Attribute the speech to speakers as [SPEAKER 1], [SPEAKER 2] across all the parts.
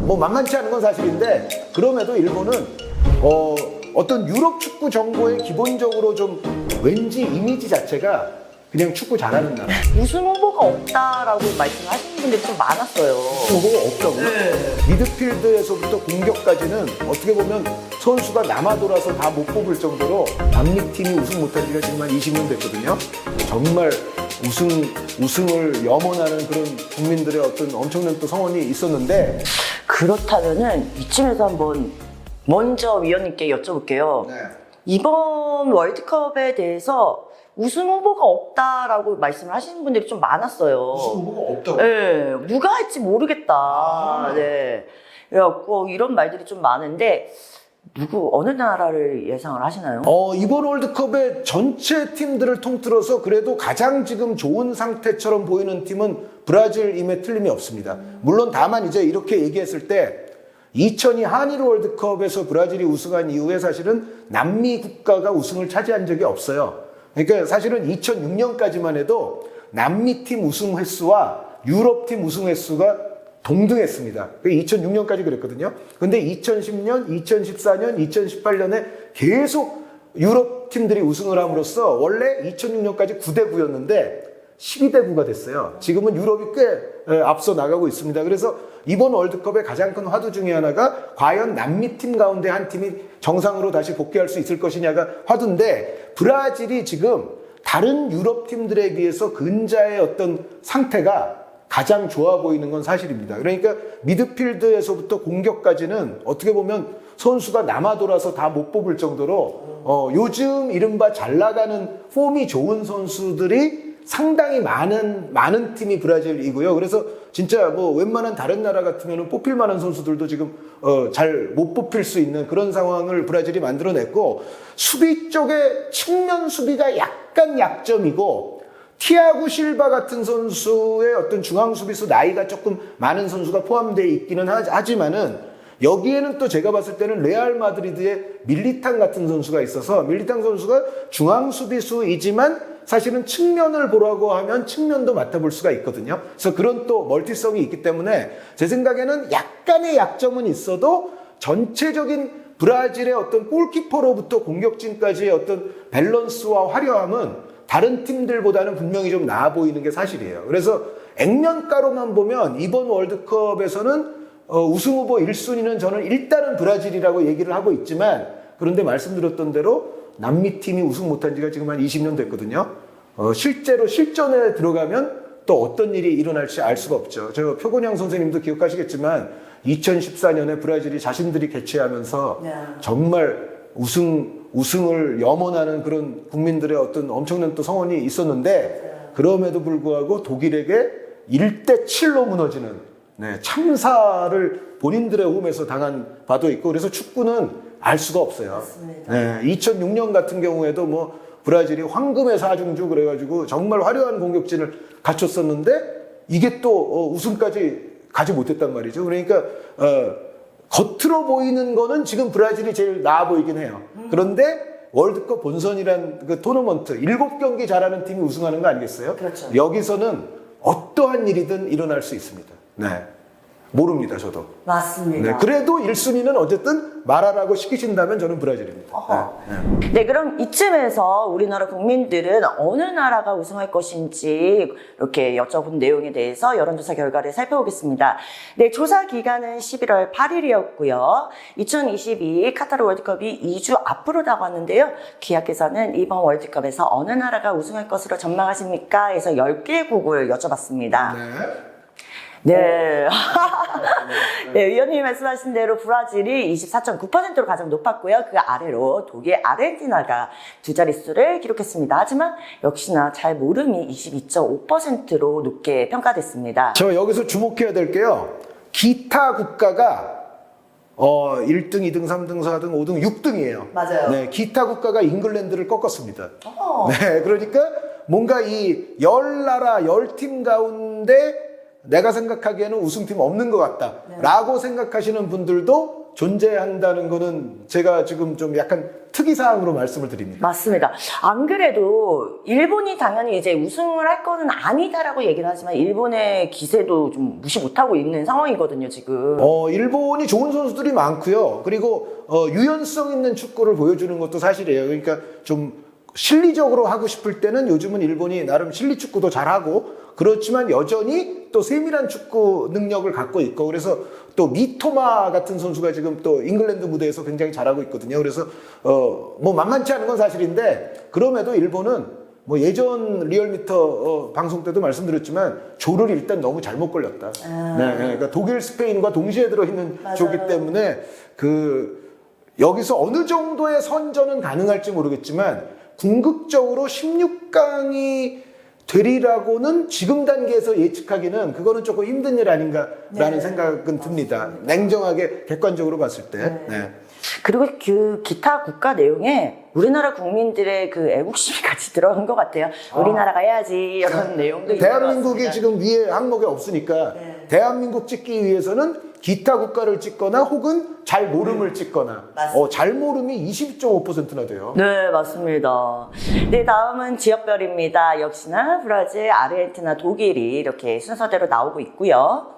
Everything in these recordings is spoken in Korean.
[SPEAKER 1] 뭐 만만치 않은 건 사실인데 그럼에도 일본은 어떤 유럽 축구 정보에 기본적으로 좀 왠지 이미지 자체가 그냥 축구 잘하는 나라.
[SPEAKER 2] 우승 후보가 없다라고 말씀하시는 분들이 좀 많았어요.
[SPEAKER 1] 후보가 없다고요?
[SPEAKER 2] 네.
[SPEAKER 1] 미드필드에서부터 공격까지는 어떻게 보면 선수가 남아 돌아서 다 못 뽑을 정도로 남미팀이 우승 못한 지가 지금 한 20년 됐거든요. 정말 우승을 염원하는 그런 국민들의 어떤 엄청난 또 성원이 있었는데.
[SPEAKER 2] 그렇다면은 이쯤에서 한번 먼저 위원님께 여쭤볼게요.
[SPEAKER 1] 네.
[SPEAKER 2] 이번 월드컵에 대해서 우승 후보가 없다라고 말씀을 하시는 분들이 좀 많았어요.
[SPEAKER 1] 우승 후보가 없다고?
[SPEAKER 2] 네, 누가 할지 모르겠다. 네. 그래갖고 이런 말들이 좀 많은데 어느 나라를 예상을 하시나요?
[SPEAKER 1] 이번 월드컵의 전체 팀들을 통틀어서 그래도 가장 지금 좋은 상태처럼 보이는 팀은 브라질임에 틀림이 없습니다. 물론 다만 이제 이렇게 얘기했을 때 2002 한일 월드컵에서 브라질이 우승한 이후에 사실은 남미 국가가 우승을 차지한 적이 없어요. 그러니까 사실은 2006년까지만 해도 남미 팀 우승 횟수와 유럽 팀 우승 횟수가 동등했습니다. 2006년까지 그랬거든요. 근데 2010년, 2014년, 2018년에 계속 유럽 팀들이 우승을 함으로써 원래 2006년까지 9대 9였는데 12대 9가 됐어요. 지금은 유럽이 꽤 앞서 나가고 있습니다. 그래서 이번 월드컵의 가장 큰 화두 중에 하나가 과연 남미 팀 가운데 한 팀이 정상으로 다시 복귀할 수 있을 것이냐가 화두인데, 브라질이 지금 다른 유럽 팀들에 비해서 근자의 어떤 상태가 가장 좋아 보이는 건 사실입니다. 그러니까 미드필드에서부터 공격까지는 어떻게 보면 선수가 남아 돌아서 다 못 뽑을 정도로 요즘 이른바 잘 나가는 폼이 좋은 선수들이 상당히 많은 팀이 브라질이고요. 그래서 진짜 뭐 웬만한 다른 나라 같으면 뽑힐 만한 선수들도 지금 잘 못 뽑힐 수 있는 그런 상황을 브라질이 만들어냈고, 수비 쪽에 측면 수비가 약간 약점이고, 티아고 실바 같은 선수의 어떤 중앙 수비수 나이가 조금 많은 선수가 포함되어 있기는 하지만은 여기에는 또 제가 봤을 때는 레알 마드리드의 밀리탕 같은 선수가 있어서, 밀리탕 선수가 중앙 수비수이지만 사실은 측면을 보라고 하면 측면도 맡아볼 수가 있거든요. 그래서 그런 또 멀티성이 있기 때문에 제 생각에는 약간의 약점은 있어도 전체적인 브라질의 어떤 골키퍼로부터 공격진까지의 어떤 밸런스와 화려함은 다른 팀들보다는 분명히 좀 나아 보이는 게 사실이에요. 그래서 액면가로만 보면 이번 월드컵에서는 우승 후보 1순위는 저는 일단은 브라질이라고 얘기를 하고 있지만, 그런데 말씀드렸던 대로 남미 팀이 우승 못한 지가 지금 한 20년 됐거든요. 실제로 실전에 들어가면 또 어떤 일이 일어날지 알 수가 없죠. 저 표곤양 선생님도 기억하시겠지만 2014년에 브라질이 자신들이 개최하면서 정말 우승을 염원하는 그런 국민들의 어떤 엄청난 또 성원이 있었는데, 그럼에도 불구하고 독일에게 1대 7로 무너지는 참사를 본인들의 홈에서 당한 바도 있고, 그래서 축구는 알 수가 없어요. 네, 2006년 같은 경우에도 뭐 브라질이 황금의 사중주 그래가지고 정말 화려한 공격진을 갖췄었는데 이게 또 우승까지 가지 못했단 말이죠. 그러니까 겉으로 보이는 거는 지금 브라질이 제일 나아 보이긴 해요. 그런데 월드컵 본선이란 그 토너먼트 7경기 잘하는 팀이 우승하는 거 아니겠어요?
[SPEAKER 2] 그렇죠.
[SPEAKER 1] 여기서는 어떠한 일이든 일어날 수 있습니다. 네. 모릅니다, 저도.
[SPEAKER 2] 맞습니다.
[SPEAKER 1] 네, 그래도 1순위는 어쨌든 말하라고 시키신다면 저는 브라질입니다.
[SPEAKER 2] 네, 그럼 이쯤에서 우리나라 국민들은 어느 나라가 우승할 것인지 이렇게 여쭤본 내용에 대해서 여론조사 결과를 살펴보겠습니다. 네, 조사 기간은 11월 8일이었고요. 2022 카타르 월드컵이 2주 앞으로 다가왔는데요. 기아께서는 이번 월드컵에서 어느 나라가 우승할 것으로 전망하십니까? 해서 10개국을 여쭤봤습니다. 네. 네, 위원님이 말씀하신 대로 브라질이 24.9%로 가장 높았고요. 그 아래로 독일, 아르헨티나가 두 자릿수를 기록했습니다. 하지만 역시나 잘 모름이 22.5%로 높게 평가됐습니다.
[SPEAKER 1] 저 여기서 주목해야 될 게요. 기타 국가가 1등, 2등, 3등, 4등, 5등, 6등이에요.
[SPEAKER 2] 맞아요.
[SPEAKER 1] 네, 기타 국가가 잉글랜드를 꺾었습니다. 네, 그러니까 뭔가 이 10나라, 10팀 가운데 내가 생각하기에는 우승팀 없는 것 같다 라고 생각하시는 분들도 존재한다는 거는 제가 지금 좀 약간 특이사항으로 말씀을 드립니다.
[SPEAKER 2] 맞습니다. 안 그래도 일본이 당연히 이제 우승을 할 거는 아니다라고 얘기를 하지만 일본의 기세도 좀 무시 못하고 있는 상황이거든요, 지금.
[SPEAKER 1] 일본이 좋은 선수들이 많고요. 그리고 유연성 있는 축구를 보여주는 것도 사실이에요. 그러니까 좀 실리적으로 하고 싶을 때는 요즘은 일본이 나름 실리 축구도 잘하고 그렇지만 여전히 또 세밀한 축구 능력을 갖고 있고 그래서 또 미토마 같은 선수가 지금 또 잉글랜드 무대에서 굉장히 잘하고 있거든요. 그래서 뭐 만만치 않은 건 사실인데 그럼에도 일본은 뭐 예전 리얼미터 방송 때도 말씀드렸지만 조를 일단 너무 잘못 걸렸다. 네, 그러니까 독일, 스페인과 동시에 들어있는
[SPEAKER 2] 맞아요.
[SPEAKER 1] 조기 때문에 여기서 어느 정도의 선전은 가능할지 모르겠지만 궁극적으로 16강이 되리라고는 지금 단계에서 예측하기는 그거는 조금 힘든 일 아닌가라는 생각은 듭니다. 냉정하게 객관적으로 봤을 때. 네.
[SPEAKER 2] 그리고 그 기타 국가 내용에 우리나라 국민들의 그 애국심이 같이 들어간 것 같아요. 우리나라가 해야지 이런 내용도 있는 것
[SPEAKER 1] 대한민국이
[SPEAKER 2] 같습니다.
[SPEAKER 1] 지금 위에 항목에 없으니까 대한민국 찍기 위해서는 기타 국가를 찍거나 혹은 잘 모름을 찍거나
[SPEAKER 2] 맞습니다.
[SPEAKER 1] 잘 모름이 20.5%나 돼요.
[SPEAKER 2] 네, 맞습니다. 네, 다음은 지역별입니다. 역시나 브라질, 아르헨티나, 독일이 이렇게 순서대로 나오고 있고요.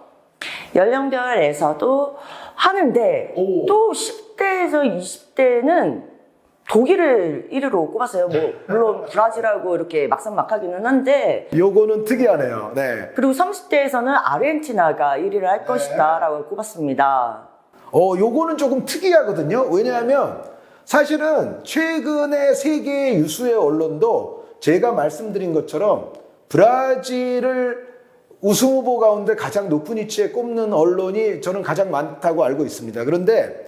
[SPEAKER 2] 연령별에서도 하는데 또 10대에서 20대는 독일을 1위로 꼽았어요. 뭐 물론 브라질하고 이렇게 막상막하기는 한데
[SPEAKER 1] 요거는 특이하네요. 네.
[SPEAKER 2] 그리고 30대에서는 아르헨티나가 1위를 할 것이다 라고 꼽았습니다.
[SPEAKER 1] 요거는 조금 특이하거든요. 왜냐하면 사실은 최근에 세계 유수의 언론도 제가 말씀드린 것처럼 브라질을 우승 후보 가운데 가장 높은 위치에 꼽는 언론이 저는 가장 많다고 알고 있습니다. 그런데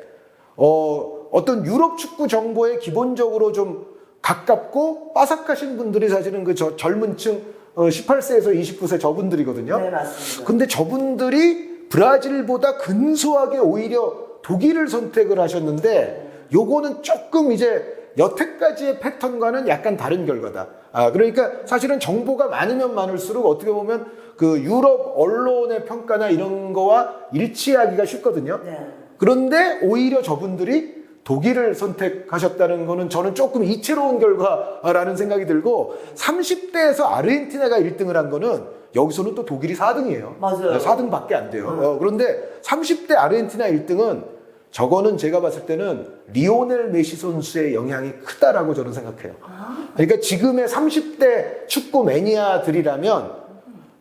[SPEAKER 1] 어떤 유럽 축구 정보에 기본적으로 좀 가깝고 빠삭하신 분들이 사실은 그 젊은 층 18세에서 29세 저분들이거든요.
[SPEAKER 2] 네, 맞습니다.
[SPEAKER 1] 근데 저분들이 브라질보다 근소하게 오히려 독일을 선택을 하셨는데 요거는 조금 이제 여태까지의 패턴과는 약간 다른 결과다. 그러니까 사실은 정보가 많으면 많을수록 어떻게 보면 그 유럽 언론의 평가나 이런 거와 일치하기가 쉽거든요.
[SPEAKER 2] 네.
[SPEAKER 1] 그런데 오히려 저분들이 독일을 선택하셨다는 거는 저는 조금 이채로운 결과라는 생각이 들고 30대에서 아르헨티나가 1등을 한 거는 여기서는 또 독일이 4등이에요.
[SPEAKER 2] 맞아요.
[SPEAKER 1] 4등밖에 안 돼요. 그런데 30대 아르헨티나 1등은 저거는 제가 봤을 때는 리오넬 메시 선수의 영향이 크다라고 저는 생각해요. 그러니까 지금의 30대 축구 매니아들이라면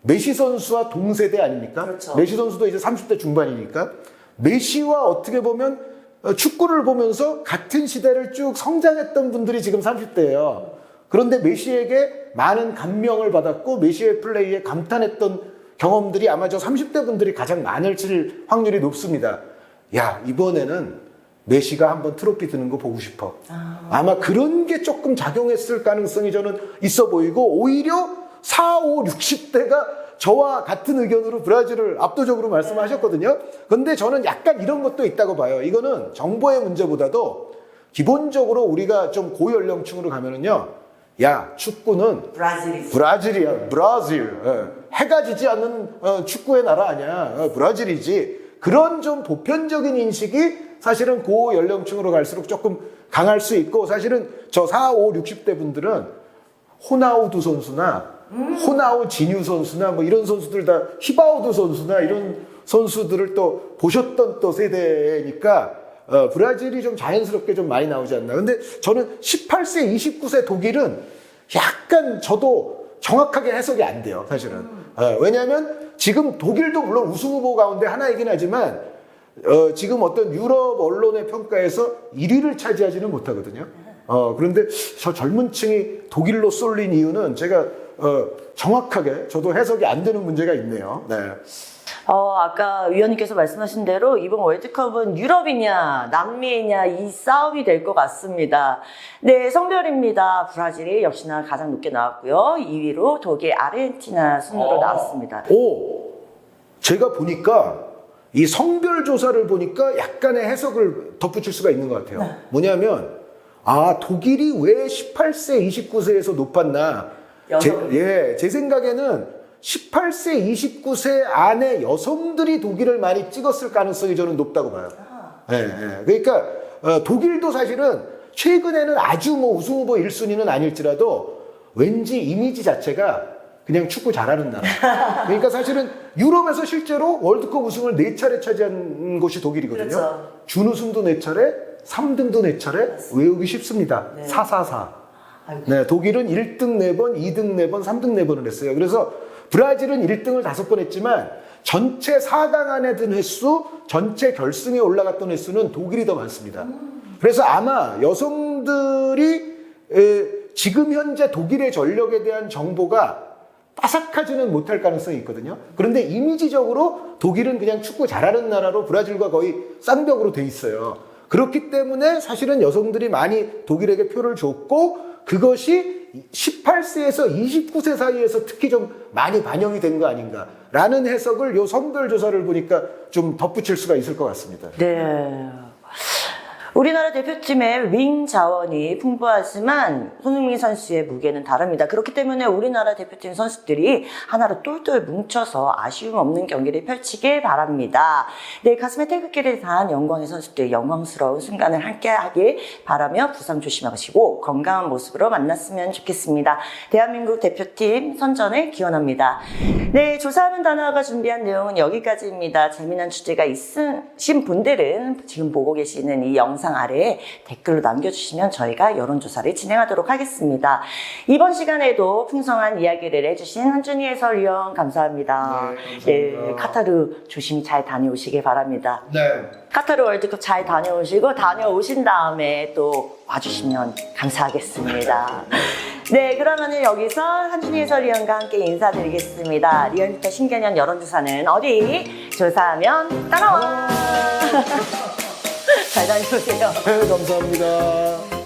[SPEAKER 1] 메시 선수와 동세대 아닙니까?
[SPEAKER 2] 그렇죠.
[SPEAKER 1] 메시 선수도 이제 30대 중반이니까 메시와 어떻게 보면 축구를 보면서 같은 시대를 쭉 성장했던 분들이 지금 30대예요. 그런데 메시에게 많은 감명을 받았고 메시의 플레이에 감탄했던 경험들이 아마 저 30대 분들이 가장 많을 확률이 높습니다. 야, 이번에는 메시가 한번 트로피 드는 거 보고 싶어. 아마 그런 게 조금 작용했을 가능성이 저는 있어 보이고 오히려 4, 5, 60대가 저와 같은 의견으로 브라질을 압도적으로 말씀하셨거든요. 근데 저는 약간 이런 것도 있다고 봐요. 이거는 정보의 문제보다도 기본적으로 우리가 좀 고연령층으로 가면은요. 야, 축구는 브라질이야. 브라질. 해가 지지 않는 축구의 나라 아니야. 브라질이지. 그런 좀 보편적인 인식이 사실은 고연령층으로 갈수록 조금 강할 수 있고 사실은 저 4, 5, 60대 분들은 호나우두 선수나 호나우 진유 선수나 뭐 이런 선수들 다 히바우두 선수나 이런 선수들을 또 보셨던 또 세대니까 브라질이 좀 자연스럽게 좀 많이 나오지 않나. 근데 저는 18세, 29세 독일은 약간 저도 정확하게 해석이 안 돼요, 사실은. 왜냐하면 지금 독일도 물론 우승 후보 가운데 하나이긴 하지만 지금 어떤 유럽 언론의 평가에서 1위를 차지하지는 못하거든요. 그런데 저 젊은 층이 독일로 쏠린 이유는 제가 정확하게 저도 해석이 안 되는 문제가 있네요. 네.
[SPEAKER 2] 아까 위원님께서 말씀하신 대로 이번 월드컵은 유럽이냐 남미이냐 이 싸움이 될 것 같습니다. 네, 성별입니다. 브라질이 역시나 가장 높게 나왔고요. 2위로 독일, 아르헨티나 순으로 나왔습니다.
[SPEAKER 1] 제가 보니까 이 성별 조사를 보니까 약간의 해석을 덧붙일 수가 있는 것 같아요.
[SPEAKER 2] 네.
[SPEAKER 1] 뭐냐면 독일이 왜 18세, 29세에서 높았나? 제 생각에는 18세, 29세 안에 여성들이 독일을 많이 찍었을 가능성이 저는 높다고 봐요. 예, 예. 그러니까 독일도 사실은 최근에는 아주 뭐 우승 후보 1순위는 아닐지라도 왠지 이미지 자체가 그냥 축구 잘하는 나라. 그러니까 사실은 유럽에서 실제로 월드컵 우승을 4차례 차지한 곳이 독일이거든요.
[SPEAKER 2] 그렇죠.
[SPEAKER 1] 준우승도 4차례, 3등도 4차례, 외우기 쉽습니다.
[SPEAKER 2] 네.
[SPEAKER 1] 444.
[SPEAKER 2] 아이고.
[SPEAKER 1] 네, 독일은 1등 4번, 2등 4번, 3등 4번을 했어요. 그래서 브라질은 1등을 5번 했지만 전체 4강 안에 든 횟수, 전체 결승에 올라갔던 횟수는 독일이 더 많습니다. 그래서 아마 여성들이 지금 현재 독일의 전력에 대한 정보가 빠삭하지는 못할 가능성이 있거든요. 그런데 이미지적으로 독일은 그냥 축구 잘하는 나라로 브라질과 거의 쌍벽으로 돼 있어요. 그렇기 때문에 사실은 여성들이 많이 독일에게 표를 줬고 그것이 18세에서 29세 사이에서 특히 좀 많이 반영이 된 거 아닌가라는 해석을 요 성별 조사를 보니까 좀 덧붙일 수가 있을 것 같습니다.
[SPEAKER 2] 네. 우리나라 대표팀의 윙 자원이 풍부하지만 손흥민 선수의 무게는 다릅니다. 그렇기 때문에 우리나라 대표팀 선수들이 하나로 똘똘 뭉쳐서 아쉬움 없는 경기를 펼치길 바랍니다. 네, 가슴에 태극기를 단 영광의 선수들 영광스러운 순간을 함께하길 바라며 부상 조심하시고 건강한 모습으로 만났으면 좋겠습니다. 대한민국 대표팀 선전을 기원합니다. 네, 조사하는 단어가 준비한 내용은 여기까지입니다. 재미난 주제가 있으신 분들은 지금 보고 계시는 이 영상 아래에 댓글로 남겨주시면 저희가 여론조사를 진행하도록 하겠습니다. 이번 시간에도 풍성한 이야기를 해주신 한준희 해설위원 감사합니다.
[SPEAKER 1] 네, 감사합니다.
[SPEAKER 2] 네, 카타르 조심히 잘 다녀오시길 바랍니다.
[SPEAKER 1] 네.
[SPEAKER 2] 카타르 월드컵 잘 다녀오시고 다녀오신 다음에 또 와주시면 감사하겠습니다. 네, 그러면은 여기서 한준희 해설위원과 함께 인사드리겠습니다. 리얼미터 신개년 여론조사는 어디? 조사하면 따라와! 잘 다녀오세요.
[SPEAKER 1] 네, 감사합니다.